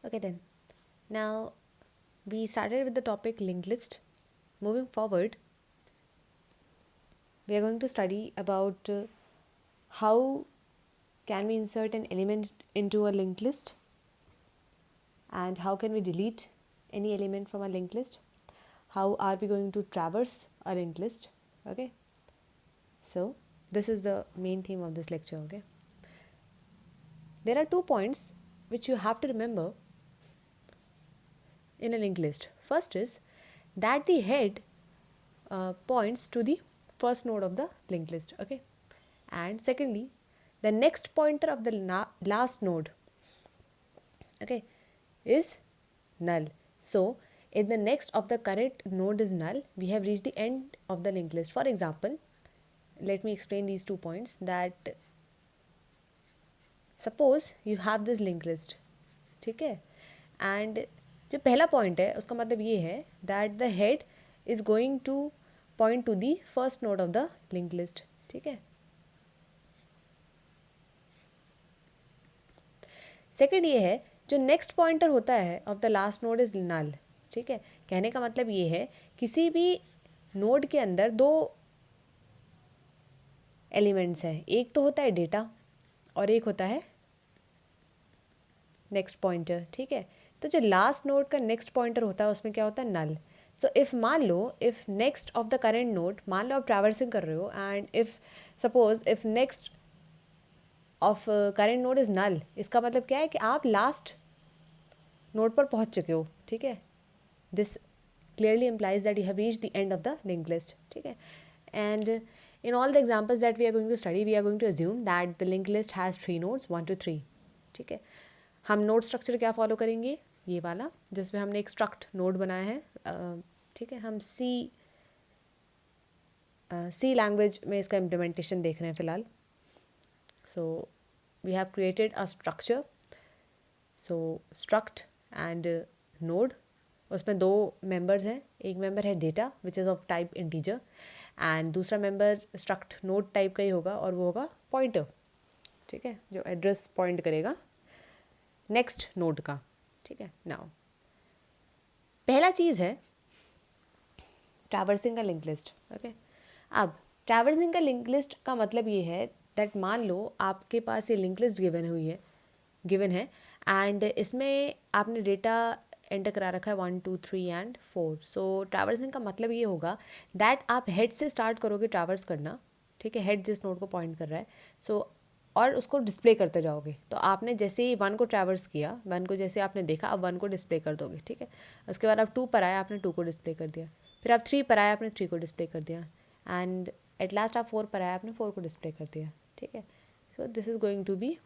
Okay then. Now we started with the topic linked list. Moving forward, we are going to study about how can we insert an element into a linked list and how can we delete any element from a linked list. How are we going to traverse a linked list? Okay. So this is the main theme of this lecture. Okay. There are 2 points which you have to remember in a linked list. First is that the head points to the first node of the linked list. Okay. And secondly, the next pointer of the last node, okay, is null. So if the next of the current node is null, we have reached the end of the linked list. For example, let me explain these 2 points. That suppose you have this linked list, ठीक है, and जो पहला point है उसका मतलब ये है that the head is going to point to the first node of the linked list. ठीक है. सेकेंड ये है जो नेक्स्ट पॉइंटर होता है of the last node is null. ठीक है. कहने का मतलब ये है किसी भी नोड के अंदर 2 एलिमेंट्स हैं. एक तो होता है डेटा और एक होता है नेक्स्ट पॉइंटर. ठीक है. तो जो लास्ट नोड का नेक्स्ट पॉइंटर होता है उसमें क्या होता है, नल. सो इफ़ मान लो if next of the current node, मान लो आप ट्रैवर्सिंग कर रहे हो and if suppose if next of current node is null, इसका मतलब क्या है कि आप लास्ट नोड पर पहुंच चुके हो. ठीक है. This clearly implies that you have reached the end of the linked list. ठीक है. And in all the examples that we are going to study, we are going to assume that the linked list has 3 nodes 1 to 3. ठीक है. हम node structure क्या follow करेंगे, ये वाला जिसमें हमने एक स्ट्रक्ट नोड बनाया है. ठीक है. हम सी लैंग्वेज में इसका इम्प्लीमेंटेशन देख रहे हैं फ़िलहाल. So we have created a structure. So struct and node, उसमें 2 मेंबर्स हैं. एक मेंबर है data which is of type integer and दूसरा मेंबर स्ट्रक्ट नोड टाइप का ही होगा और वो होगा पॉइंटर. ठीक है. जो एड्रेस पॉइंट करेगा नेक्स्ट नोड का. ठीक है. नाउ पहला चीज़ है ट्रैवर्सिंग का लिंक लिस्ट. ओके. अब ट्रैवर्सिंग का लिंक लिस्ट का मतलब ये है दैट मान लो आपके पास ये लिंक लिस्ट गिवन है एंड इसमें आपने डेटा एंटर करा रखा है 1 2 3 एंड 4. सो ट्रैवर्सिंग का मतलब ये होगा दैट आप हेड से स्टार्ट करोगे ट्रैवर्स करना. ठीक है. हेड जिस नोड को पॉइंट कर रहा है. सो और उसको डिस्प्ले करते जाओगे. तो आपने जैसे ही 1 को ट्रैवर्स किया, 1 को जैसे आपने देखा, अब 1 को डिस्प्ले कर दोगे. ठीक है. उसके बाद आप 2 पर आए, आपने 2 को डिस्प्ले कर दिया. फिर आप 3 पर आए, आपने 3 को डिस्प्ले कर दिया. एंड एट लास्ट आप 4 पर आए, आपने 4 को डिस्प्ले कर दिया. ठीक है. So this is going to be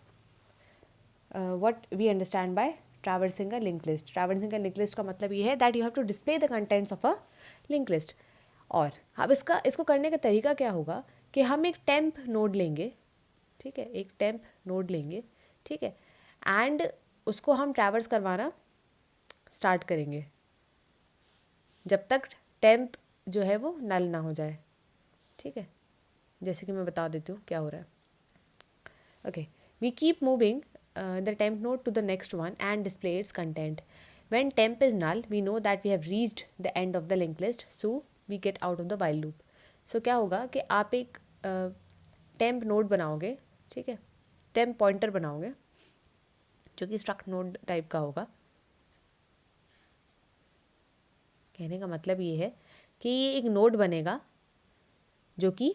what we understand by traversing a linked list. Traversing a linked list का मतलब ये है that you have to display the contents of a linked list. और अब इसको करने का तरीका क्या होगा कि हम एक टेम्प नोड लेंगे. ठीक है. एक टेम्प नोड लेंगे. ठीक है. एंड उसको हम ट्रैवर्स करवाना स्टार्ट करेंगे जब तक टेम्प जो है वो नल ना हो जाए. ठीक है. जैसे कि मैं बता देती हूँ क्या हो रहा है. Okay. We keep moving the temp node to the next one and display its content. When temp is null, we know that we have reached the end of the linked list, so we get out of the while loop. So क्या होगा कि आप एक temp node बनाओगे. ठीक है. temp pointer बनाओगे जो कि struct node टाइप का होगा. कहने का मतलब ये है कि ये एक नोड बनेगा जो कि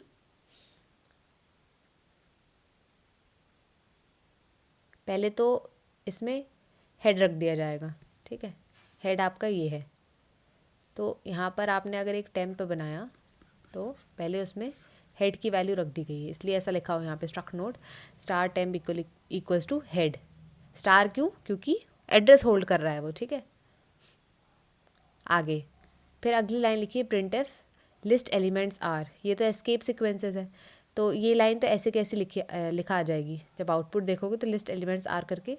पहले तो इसमें हेड रख दिया जाएगा. ठीक है. हेड आपका ये है. तो यहाँ पर आपने अगर एक टेम्प बनाया तो पहले उसमें हेड की वैल्यू रख दी गई है, इसलिए ऐसा लिखा हो यहाँ पे struct node star temp equals to head. Star क्यों? क्योंकि एड्रेस होल्ड कर रहा है वो. ठीक है. आगे फिर अगली लाइन लिखिए प्रिंटफ लिस्ट एलिमेंट्स आर. ये तो एस्केप सीक्वेंसेस है, तो ये लाइन तो ऐसे कैसे लिखा आ जाएगी. जब आउटपुट देखोगे तो लिस्ट एलिमेंट्स आर करके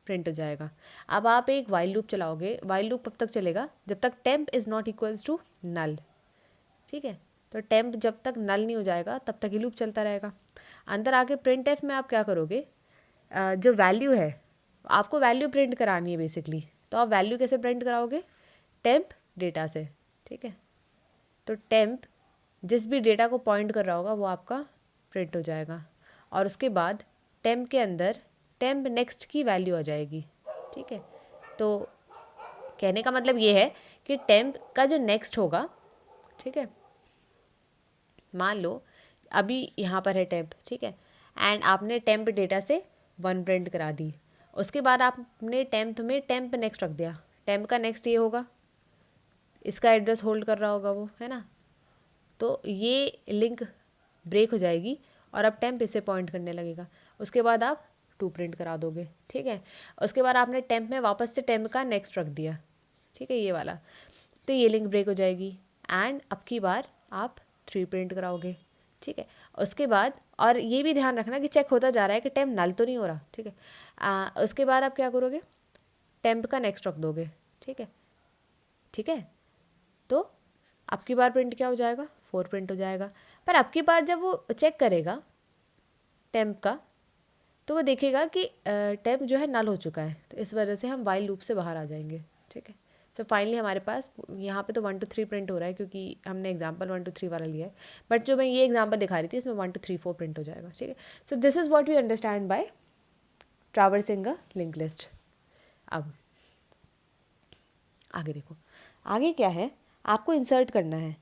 प्रिंट हो जाएगा. अब आप एक वाइल लूप चलाओगे. वाइल लूप कब तक चलेगा? जब तक temp is not equals to null. ठीक है. तो टेम्प जब तक नल नहीं हो जाएगा तब तक ये लूप चलता रहेगा. अंदर आके प्रिंट एफ में आप क्या करोगे, जो वैल्यू है आपको वैल्यू प्रिंट करानी है बेसिकली, तो आप वैल्यू कैसे प्रिंट कराओगे, टेम्प डेटा से, ठीक है। तो टेम्प जिस भी डेटा को पॉइंट कर रहा होगा वो आपका प्रिंट हो जाएगा, और उसके बाद टेम्प के अंदर टेम्प नेक्स्ट की वैल्यू आ जाएगी, ठीक है। तो कहने का मतलब ये है कि टेम्प का जो नेक्स्ट होगा, ठीक है, मान लो अभी यहाँ पर है टेम्प, ठीक है, एंड आपने टेम्प डेटा से 1 प्रिंट करा दी, उसके बाद आपने टेम्प में टेम्प नेक्स्ट रख दिया, टेम्प का नेक्स्ट ये होगा, इसका एड्रेस होल्ड कर रहा होगा वो, है ना। तो ये लिंक ब्रेक हो जाएगी और अब टेम्प इसे पॉइंट करने लगेगा, उसके बाद आप 2 प्रिंट करा दोगे, ठीक है। उसके बाद आपने टेम्प में वापस से टेम्प का नेक्स्ट रख दिया, ठीक है, ये वाला, तो ये लिंक ब्रेक हो जाएगी एंड अब की बार आप 3 प्रिंट कराओगे, ठीक है। उसके बाद और ये भी ध्यान रखना कि चेक होता जा रहा है कि टेम्प नल तो नहीं हो रहा, ठीक है। उसके बाद आप क्या करोगे, टेम्प का नेक्स्ट रख दोगे, ठीक है, ठीक है। तो अब की बार प्रिंट क्या हो जाएगा, 4 प्रिंट हो जाएगा। पर अब की बार जब वो चेक करेगा टेम्प का, तो वो देखेगा कि टेम्प जो है नल हो चुका है, तो इस वजह से हम वाइल लूप से बाहर आ जाएंगे, ठीक है। सो फाइनली हमारे पास यहाँ पे तो 1 to 3 प्रिंट हो रहा है क्योंकि हमने एग्जाम्पल 1 to 3 वाला लिया है, बट जो मैं ये एग्जाम्पल दिखा रही थी इसमें 1 to 3 4 प्रिंट हो जाएगा, ठीक है। So this is what we understand by traversing a link list. अब आगे देखो, आगे क्या है, आपको इंसर्ट करना है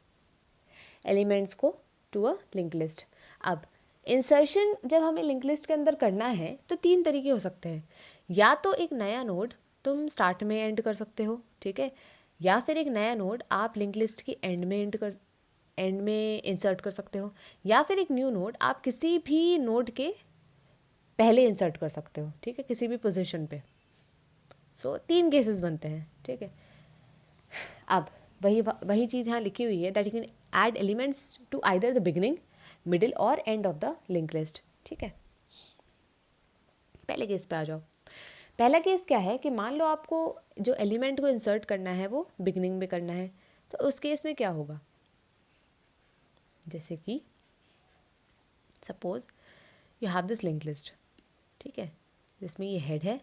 एलिमेंट्स को टू अ लिंक लिस्ट। अब इंसर्शन जब हमें लिंक लिस्ट के अंदर करना है तो 3 तरीके हो सकते हैं, या तो एक नया नोड तुम स्टार्ट में एंड कर सकते हो, ठीक है, या फिर एक नया नोड आप लिंक लिस्ट की एंड में इंसर्ट कर सकते हो, या फिर एक न्यू नोड आप किसी भी नोड के पहले इंसर्ट कर सकते हो, ठीक है, किसी भी पोजीशन पे। सो 3 केसेस बनते हैं, ठीक है। अब वही चीज़ यहाँ लिखी हुई है that you can add elements to either the beginning, middle और end of the link list, ठीक है। पहले केस पे आ जाओ। पहला केस क्या है कि मान लो आपको जो एलिमेंट को इंसर्ट करना है वो बिगिनिंग में करना है, तो उस केस में क्या होगा, जैसे कि suppose you have this link list, ठीक है, जिसमें ये हेड है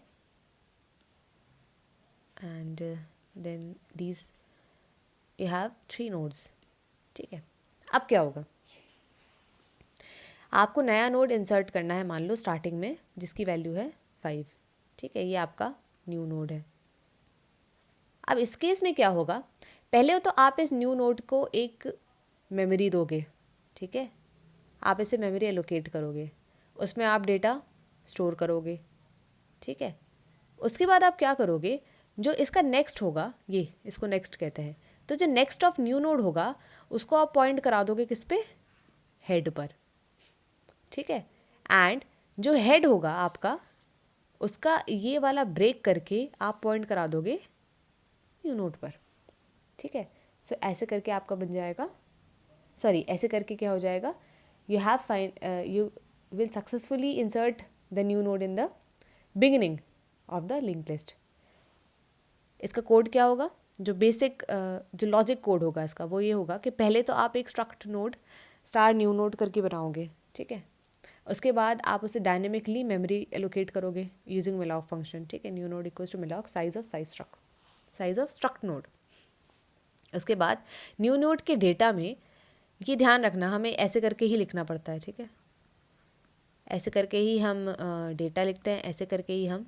and then these you have 3 nodes, ठीक है। अब क्या होगा, आपको नया नोड इंसर्ट करना है मान लो स्टार्टिंग में जिसकी वैल्यू है 5, ठीक है, ये आपका न्यू नोड है। अब इस केस में क्या होगा, पहले तो आप इस न्यू नोड को एक मेमोरी दोगे, ठीक है, आप इसे मेमोरी एलोकेट करोगे, उसमें आप डेटा स्टोर करोगे, ठीक है। उसके बाद आप क्या करोगे, जो इसका नेक्स्ट होगा, ये इसको नेक्स्ट कहते हैं, तो जो नेक्स्ट ऑफ न्यू नोड होगा उसको आप पॉइंट करा दोगे किस पे, हेड पर, ठीक है। एंड जो हेड होगा आपका उसका ये वाला ब्रेक करके आप पॉइंट करा दोगे न्यू नोड पर, ठीक है। सो ऐसे करके आपका बन जाएगा, सॉरी ऐसे करके क्या हो जाएगा, you will successfully insert the new node in the beginning of the link list. इसका कोड क्या होगा, जो बेसिक जो लॉजिक कोड होगा इसका वो ये होगा कि पहले तो आप एक struct node star new node करके बनाओगे, ठीक है। उसके बाद आप उसे डायनेमिकली मेमोरी एलोकेट करोगे यूजिंग malloc फंक्शन, ठीक है, new node equals to malloc size of struct node. उसके बाद न्यू नोड के डेटा में ये ध्यान रखना हमें ऐसे करके ही लिखना पड़ता है, ठीक है, ऐसे करके ही हम डेटा लिखते हैं, ऐसे करके ही हम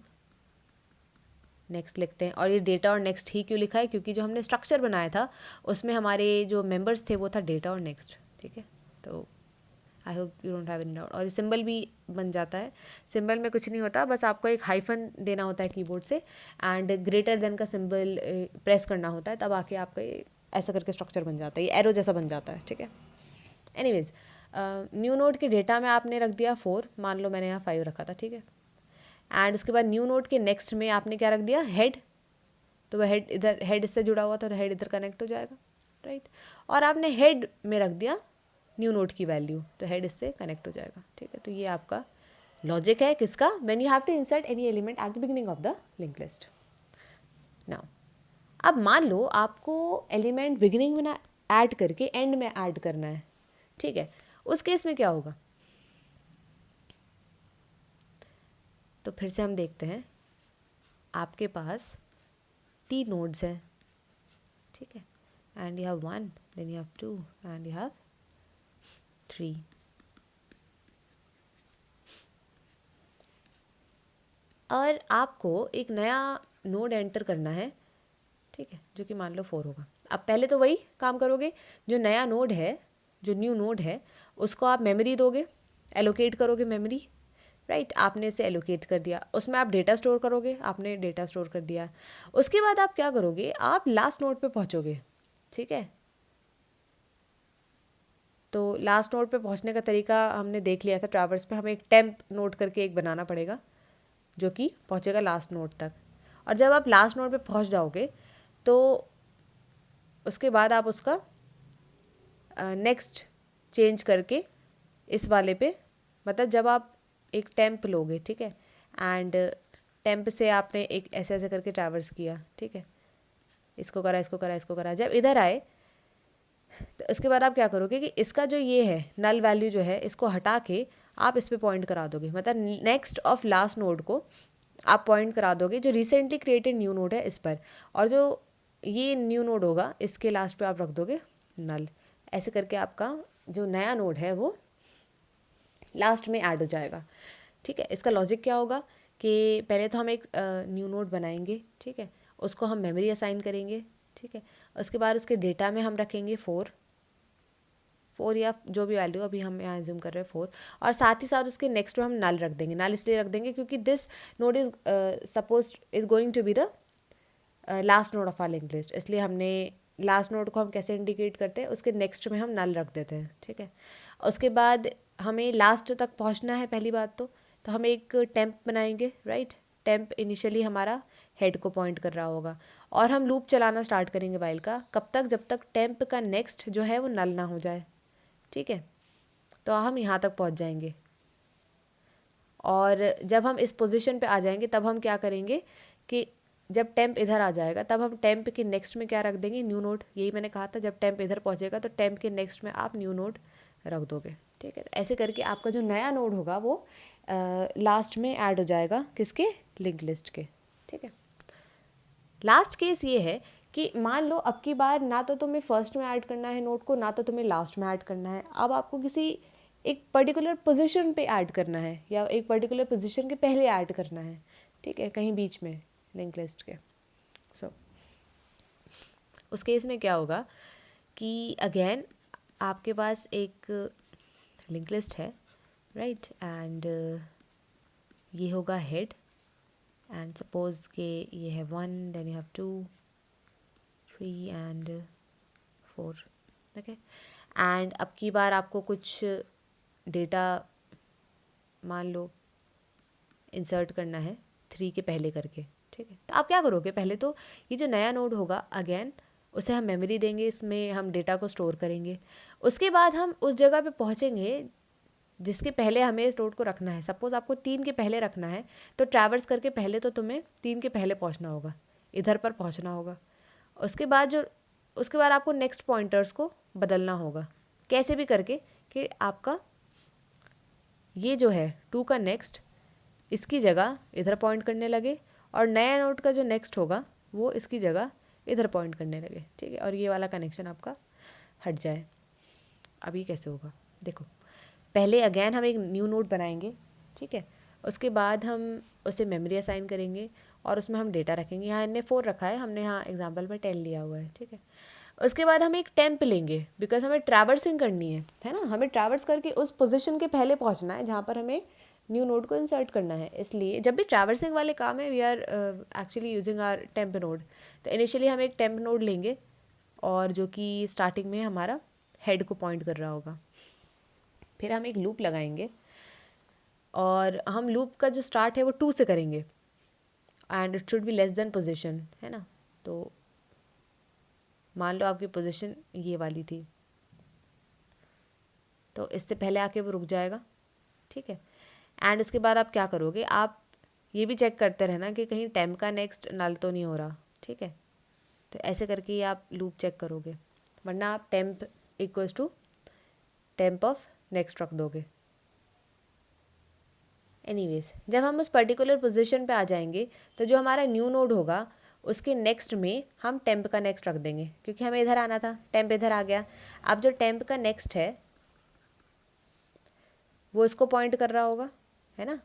नेक्स्ट लिखते हैं। और ये डेटा और नेक्स्ट ही क्यों लिखा है, क्योंकि जो हमने स्ट्रक्चर बनाया था उसमें हमारे जो मेंबर्स थे वो था डेटा और नेक्स्ट, ठीक है। तो I hope you don't have any doubt. और ये सिंबल भी बन जाता है, सिंबल में कुछ नहीं होता, बस आपको एक हाइफन देना होता है कीबोर्ड से एंड ग्रेटर देन का सिंबल प्रेस करना होता है, तब आके आपका ये ऐसा करके स्ट्रक्चर बन जाता है, ये एरो जैसा बन जाता है, ठीक है। एनीवेज न्यू नोड के डेटा में आपने रख दिया 4, मान लो मैंने यहाँ 5 रखा था, ठीक है। एंड उसके बाद न्यू नोड के नेक्स्ट में आपने क्या रख दिया, हेड, तो वह हेड इधर, हेड इससे जुड़ा हुआ था तो हेड इधर कनेक्ट हो जाएगा, राइट। और आपने हेड में रख दिया न्यू नोड की वैल्यू, तो हेड इससे कनेक्ट हो जाएगा, ठीक है। तो ये आपका लॉजिक है किसका, when you have to insert any element at the beginning of the link list. Now अब मान लो आपको एलिमेंट बिगिनिंग में ना ऐड करके एंड में ऐड करना है, ठीक है, उस केस में क्या होगा, तो फिर से हम देखते हैं आपके पास 3 नोड्स हैं, ठीक है, and you have 1, then you have 2 and you have 3। और आपको एक नया नोड एंटर करना है, ठीक है, जो कि मान लो 4 होगा। अब पहले तो वही काम करोगे, जो नया नोड है, जो न्यू नोड है, उसको आप मेमोरी दोगे, एलोकेट करोगे मेमोरी, राइट। आपने इसे एलोकेट कर दिया, उसमें आप डेटा स्टोर करोगे, आपने डेटा स्टोर कर दिया। उसके बाद आप क्या करोगे, आप लास्ट नोड पे पहुंचोगे, ठीक है। तो लास्ट नोड पे पहुंचने का तरीका हमने देख लिया था, ट्रैवर्स पे हमें एक टेम्प नोड करके एक बनाना पड़ेगा जो कि पहुंचेगा लास्ट नोड तक। और जब आप लास्ट नोड पे पहुंच जाओगे तो उसके बाद आप उसका नेक्स्ट चेंज करके इस वाले पे, मतलब जब आप एक टेम्प लोगे, ठीक है, एंड टेम्प से आपने एक ऐसे ऐसे करके ट्रैवर्स किया, ठीक है, इसको करा, इसको करा, इसको करा, जब इधर आए तो इसके बाद आप क्या करोगे कि इसका जो ये है नल वैल्यू जो है, इसको हटा के आप इस पे पॉइंट करा दोगे, मतलब नेक्स्ट ऑफ लास्ट नोड को आप पॉइंट करा दोगे जो रिसेंटली क्रिएटेड न्यू नोड है इस पर, और जो ये न्यू नोड होगा इसके लास्ट पे आप रख दोगे नल। ऐसे करके आपका जो नया नोड है वो लास्ट में ऐड हो जाएगा, ठीक है। इसका लॉजिक क्या होगा कि पहले तो हम एक न्यू नोड बनाएंगे, ठीक है, उसको हम मेमोरी असाइन करेंगे, ठीक है, उसके बाद उसके डेटा में हम रखेंगे 4 या जो भी वैल्यू अभी हम यहाँ एज्यूम कर रहे हैं 4, और साथ ही साथ उसके नेक्स्ट में हम नल रख देंगे। नल इसलिए रख देंगे क्योंकि this node is suppose is going to be the last node of our link list, इसलिए हमने लास्ट नोड को हम कैसे इंडिकेट करते हैं, उसके नेक्स्ट में हम नल रख देते हैं, ठीक है। उसके बाद हमें लास्ट तक पहुँचना है, पहली बात तो हम एक टेम्प बनाएंगे, राइट। टेम्प इनिशियली हमारा हेड को पॉइंट कर रहा होगा, और हम लूप चलाना स्टार्ट करेंगे वाइल का, कब तक, जब तक टेम्प का नेक्स्ट जो है वो नल ना हो जाए, ठीक है। तो हम यहाँ तक पहुँच जाएंगे, और जब हम इस पोजीशन पे आ जाएंगे तब हम क्या करेंगे कि जब टेम्प इधर आ जाएगा तब हम टेम्प के नेक्स्ट में क्या रख देंगे, न्यू नोड। यही मैंने कहा था, जब टेम्प इधर पहुँचेगा तो टेम्प के नेक्स्ट में आप न्यू नोड रख दोगे, ठीक है। ऐसे करके आपका जो नया नोड होगा वो लास्ट में ऐड हो जाएगा, किसके, लिंक लिस्ट के, ठीक है। लास्ट केस ये है कि मान लो अब की बार ना तो तुम्हें फर्स्ट में ऐड करना है नोड को, ना तो तुम्हें लास्ट में ऐड करना है, अब आपको किसी एक पर्टिकुलर पोजीशन पे ऐड करना है, या एक पर्टिकुलर पोजीशन के पहले ऐड करना है, ठीक है, कहीं बीच में लिंक लिस्ट के। सो उस केस में क्या होगा कि अगेन आपके पास एक लिंक लिस्ट है, राइट, एंड ये होगा हेड, एंड सपोज के ये है 1, then you have 2, 3 and 4, okay. And अब की बार आपको कुछ डेटा मान लो इंसर्ट करना है 3 के पहले करके, ठीक है। तो आप क्या करोगे, पहले तो ये जो नया नोड होगा अगेन उसे हम मेमोरी देंगे, इसमें हम डेटा को स्टोर करेंगे। उसके बाद हम उस जगह पे पहुँचेंगे जिसके पहले हमें इस नोड को रखना है। सपोज आपको 3 के पहले रखना है, तो ट्रैवर्स करके पहले तो तुम्हें 3 के पहले पहुंचना होगा, इधर पर पहुंचना होगा। उसके बाद आपको नेक्स्ट पॉइंटर्स को बदलना होगा, कैसे भी करके कि आपका ये जो है 2 का नेक्स्ट इसकी जगह इधर पॉइंट करने लगे, और नया नोड का जो नेक्स्ट होगा वो इसकी जगह इधर पॉइंट करने लगे, ठीक है, और ये वाला कनेक्शन आपका हट जाए। अब ये कैसे होगा, देखो, पहले अगेन हम एक न्यू नोड बनाएंगे, ठीक है, उसके बाद हम उसे मेमोरी असाइन करेंगे और उसमें हम डेटा रखेंगे। यहाँ इनने 4 रखा है, हमने यहाँ एग्जांपल में 10 लिया हुआ है, ठीक है। उसके बाद हम एक टेम्प लेंगे, बिकॉज हमें ट्रैवर्सिंग करनी है ना, हमें ट्रैवर्स करके उस पोजीशन के पहले पहुँचना है जहाँ पर हमें न्यू नोड को इंसर्ट करना है। इसलिए जब भी ट्रैवर्सिंग वाले काम है we are actually using our temp node. तो इनिशियली हम एक टेम्प नोड लेंगे, और जो कि स्टार्टिंग में हमारा हेड को पॉइंट कर रहा होगा। फिर हम एक लूप लगाएंगे, और हम लूप का जो स्टार्ट है वो 2 से करेंगे, and it should be less than position, है ना। तो मान लो आपकी पोजीशन ये वाली थी, तो इससे पहले आके वो रुक जाएगा, ठीक है। एंड उसके बाद आप क्या करोगे, आप ये भी चेक करते रहना कि कहीं टेम्प का नेक्स्ट नल तो नहीं हो रहा, ठीक है। तो ऐसे करके ही आप लूप चेक करोगे, वरना आप temp equals to temp of next रख दोगे, एनीवेज जब हम उस पर्टिकुलर पोजीशन पे आ जाएंगे तो जो हमारा न्यू नोड होगा उसके नेक्स्ट में हम टेम्प का नेक्स्ट रख देंगे, क्योंकि हमें इधर आना था, टेम्प इधर आ गया। अब जो टेम्प का नेक्स्ट है वो इसको पॉइंट कर रहा होगा, है ना।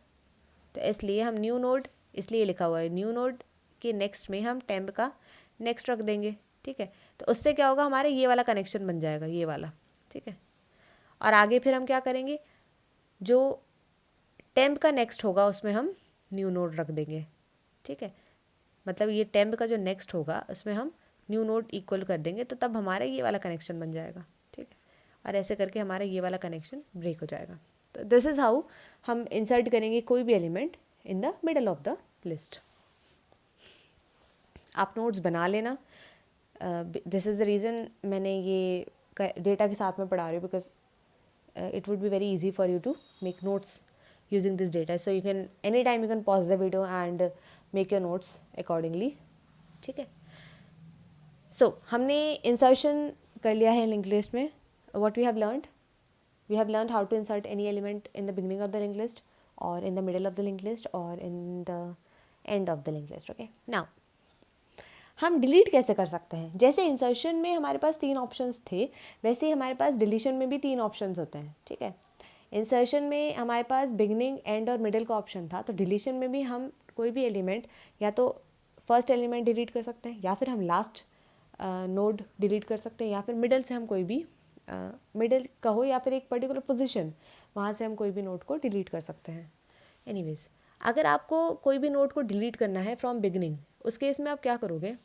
तो इसलिए हम न्यू नोड, इसलिए लिखा हुआ है न्यू नोड के नेक्स्ट में हम टेम्प का नेक्स्ट रख देंगे, ठीक है। तो उससे क्या होगा, हमारे ये वाला कनेक्शन बन जाएगा, ये वाला, ठीक है। और आगे फिर हम क्या करेंगे, जो टेम्प का नेक्स्ट होगा उसमें हम न्यू नोड रख देंगे, ठीक है। मतलब ये टेम्प का जो नेक्स्ट होगा उसमें हम न्यू नोड इक्वल कर देंगे, तो तब हमारा ये वाला कनेक्शन बन जाएगा, ठीक है। और ऐसे करके हमारा ये वाला कनेक्शन ब्रेक हो जाएगा। तो दिस इज़ हाउ हम इंसर्ट करेंगे कोई भी element in the middle of the list. आप नोट्स बना लेना, दिस इज़ द रीज़न मैंने ये डेटा के साथ में पढ़ा रही हूँ, because it would be very easy for you to make notes using this data, so you can anytime you can pause the video and make your notes accordingly, ठीक है। so हमने insertion कर लिया है linked list में। what we have learned how to insert any element in the beginning of the linked list or in the middle of the linked list or in the end of the linked list, okay। now हम delete कैसे कर सकते हैं, जैसे insertion में हमारे पास 3 options थे, वैसे ही हमारे पास डिलीशन में भी 3 ऑप्शंस होते हैं, ठीक है। इंसर्शन में हमारे पास बिगनिंग, एंड और मिडिल का ऑप्शन था, तो डिलीशन में भी हम कोई भी एलिमेंट या तो फर्स्ट एलिमेंट डिलीट कर सकते हैं, या फिर हम लास्ट नोड डिलीट कर सकते हैं, या फिर मिडल से हम कोई भी मिडल कहो या फिर एक पर्टिकुलर पोजीशन, वहाँ से हम कोई भी नोड को डिलीट कर सकते हैं। एनीवेज अगर आपको कोई भी नोड को डिलीट करना है फ्रॉम बिगनिंग, उस केस में आप क्या करोगे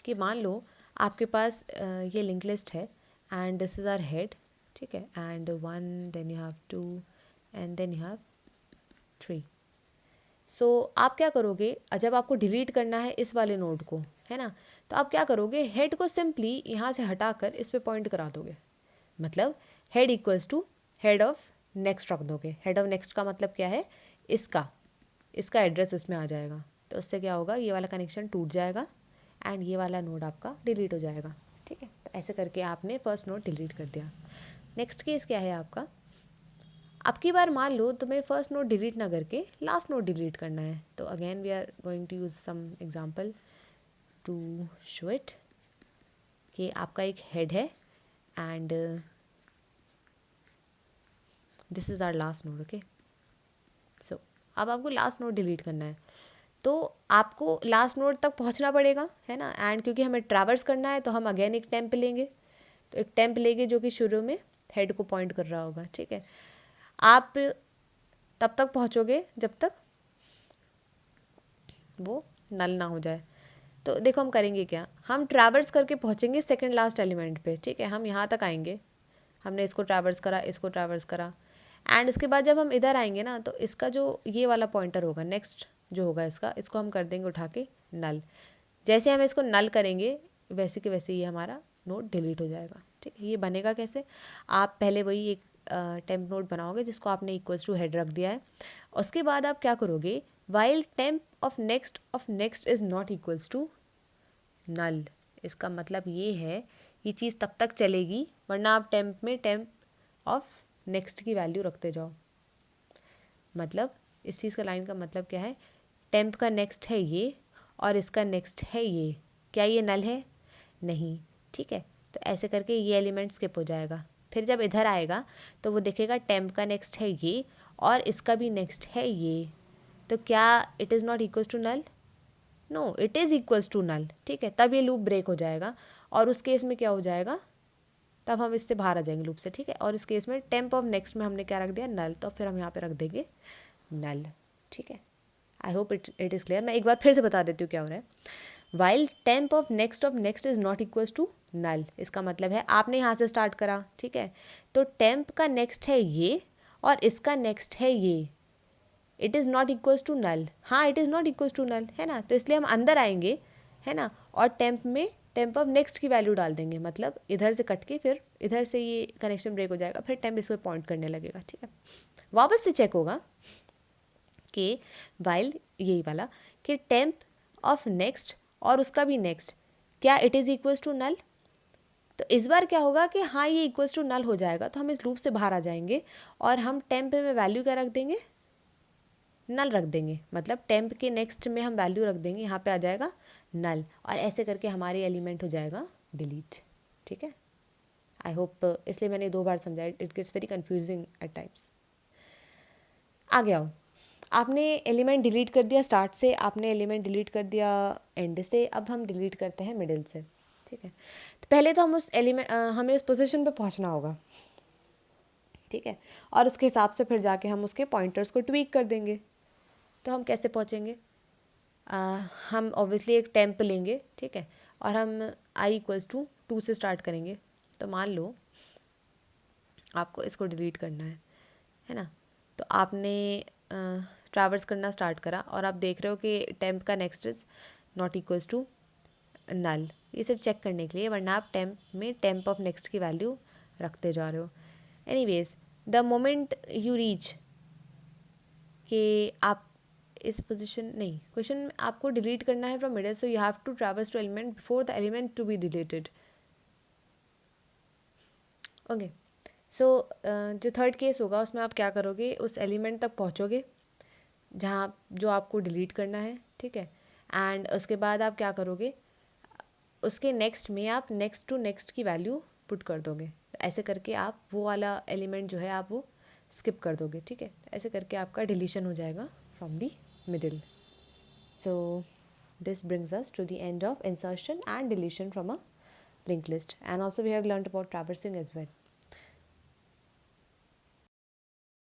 कि मान लो आपके पास ये लिंक लिस्ट है and this is our head, ठीक है, and 1 then you have 2 and then you have 3। So आप क्या करोगे, जब आपको डिलीट करना है इस वाले नोड को, है ना, तो आप क्या करोगे, हेड को सिंपली यहाँ से हटाकर इस पे पॉइंट करा दोगे, मतलब head equals to head of next रख दोगे। हेड ऑफ नेक्स्ट का मतलब क्या है, इसका एड्रेस इसमें आ जाएगा, तो उससे क्या होगा, ये वाला कनेक्शन टूट जाएगा एंड ये वाला नोड आपका डिलीट हो जाएगा, ठीक है। तो ऐसे करके आपने फर्स्ट नोड डिलीट कर दिया। नेक्स्ट केस क्या है आपका, अब की बार मान लो तुम्हें फर्स्ट नोड डिलीट ना करके लास्ट नोड डिलीट करना है, तो again we are going to use some example to show it कि आपका एक हेड है and this is our last node, okay. So अब आपको लास्ट नोड डिलीट करना है, तो आपको लास्ट नोड तक पहुंचना पड़ेगा, है ना, एंड क्योंकि हमें ट्रैवर्स करना है तो हम अगेन एक टेम्प लेंगे, तो एक टेम्प लेंगे जो कि शुरू में हेड को पॉइंट कर रहा होगा, ठीक है। आप तब तक पहुंचोगे जब तक वो नल ना हो जाए। तो देखो हम करेंगे क्या, हम ट्रैवर्स करके पहुंचेंगे सेकंड लास्ट एलिमेंट पे, ठीक है। हम यहाँ तक आएंगे, हमने इसको ट्रैवर्स करा, इसको ट्रैवर्स करा, एंड इसके बाद जब हम इधर आएंगे ना, तो इसका जो ये वाला पॉइंटर होगा नेक्स्ट जो होगा इसको हम कर देंगे उठा के नल। जैसे हम इसको नल करेंगे वैसे के वैसे ये हमारा नोड डिलीट हो जाएगा, ठीक है। ये बनेगा कैसे, आप पहले वही एक टेम्प नोड बनाओगे जिसको आपने इक्वल्स टू हेड रख दिया है। उसके बाद आप क्या करोगे, while temp of next is not equals to null, इसका मतलब ये है ये चीज़ तब तक चलेगी, वरना आप टेम्प में टेम्प ऑफ नेक्स्ट की वैल्यू रखते जाओ। मतलब इस चीज़ का लाइन का मतलब क्या है, टेम्प का नेक्स्ट है ये और इसका नेक्स्ट है ये, क्या ये नल है, नहीं, ठीक है। तो ऐसे करके ये एलिमेंट स्किप हो जाएगा। फिर जब इधर आएगा तो वो देखेगा टेम्प का नेक्स्ट है ये और इसका भी नेक्स्ट है ये, तो क्या it is not equals to null, no it is equals to null, ठीक है। तब ये लूप ब्रेक हो जाएगा और उस केस में क्या हो जाएगा, तब हम इससे बाहर आ जाएंगे लूप से, ठीक है। और इस केस में टेम्प ऑफ नेक्स्ट में हमने क्या रख दिया, नल, तो फिर हम यहाँ पे रख देंगे नल, ठीक है। I hope it is clear. मैं एक बार फिर से बता देती हूँ क्या हो रहा है। While temp of next is not equals to null, इसका मतलब है आपने यहाँ से स्टार्ट करा, ठीक है, तो टेम्प का नेक्स्ट है ये और इसका नेक्स्ट है ये, it is not equals to null, हाँ it is not equals to null, है ना। तो इसलिए हम अंदर आएंगे, है ना, और टेम्प में टेम्प ऑफ नेक्स्ट की वैल्यू डाल देंगे, मतलब इधर से कट के फिर इधर से ये कनेक्शन ब्रेक हो जाएगा, फिर टेम्प इसको पॉइंट करने लगेगा, ठीक है। वापस से चेक होगा कि वाइल यही वाला कि टेम्प ऑफ नेक्स्ट और उसका भी नेक्स्ट क्या it is equals to null, तो इस बार क्या होगा कि हाँ ये इक्वल्स टू नल हो जाएगा, तो हम इस लूप से बाहर आ जाएंगे और हम टेम्प में वैल्यू क्या रख देंगे, नल रख देंगे, मतलब टेम्प के नेक्स्ट में हम वैल्यू रख देंगे, यहाँ पे आ जाएगा नल, और ऐसे करके हमारी एलिमेंट हो जाएगा डिलीट। ठीक है, आई होप, इसलिए मैंने 2 बार समझाया, it gets very confusing at times. आगे आओ, आपने एलिमेंट डिलीट कर दिया स्टार्ट से, आपने एलिमेंट डिलीट कर दिया एंड से, अब हम डिलीट करते हैं मिडिल से। ठीक है, तो पहले तो हम उस एलिमेंट हमें उस पोजीशन पे पहुंचना होगा। ठीक है, और उसके हिसाब से फिर जाके हम उसके पॉइंटर्स को ट्वीक कर देंगे। तो हम कैसे पहुंचेंगे, हम ऑब्वियसली एक टेम्प लेंगे। ठीक है, और हम आई इक्वल्स टू 2 से स्टार्ट करेंगे। तो मान लो आपको इसको डिलीट करना है ना, तो आपने ट्रैवर्स करना स्टार्ट करा और आप देख रहे हो कि टेम्प का next is not equals to null, ये सिर्फ चेक करने के लिए, वरना आप टेम्प में टेम्प ऑफ नेक्स्ट की वैल्यू रखते जा रहे हो। Anyways, the moment you reach कि आप इस पोजीशन, नहीं, क्वेश्चन आपको डिलीट करना है from middle, so you have to traverse to element before the element to be deleted. Okay, so जो थर्ड केस होगा उसमें आप क्या करोगे, उस एलिमेंट तक पहुँचोगे जहाँ जो आपको डिलीट करना है। ठीक है, एंड उसके बाद आप क्या करोगे, उसके नेक्स्ट में आप नेक्स्ट टू नेक्स्ट की वैल्यू पुट कर दोगे। ऐसे करके आप वो वाला एलिमेंट जो है आप वो स्किप कर दोगे। ठीक है, ऐसे करके आपका डिलीशन हो जाएगा from the middle. So this brings us to the end of insertion and deletion from a linked list, and also we have learned about traversing as well.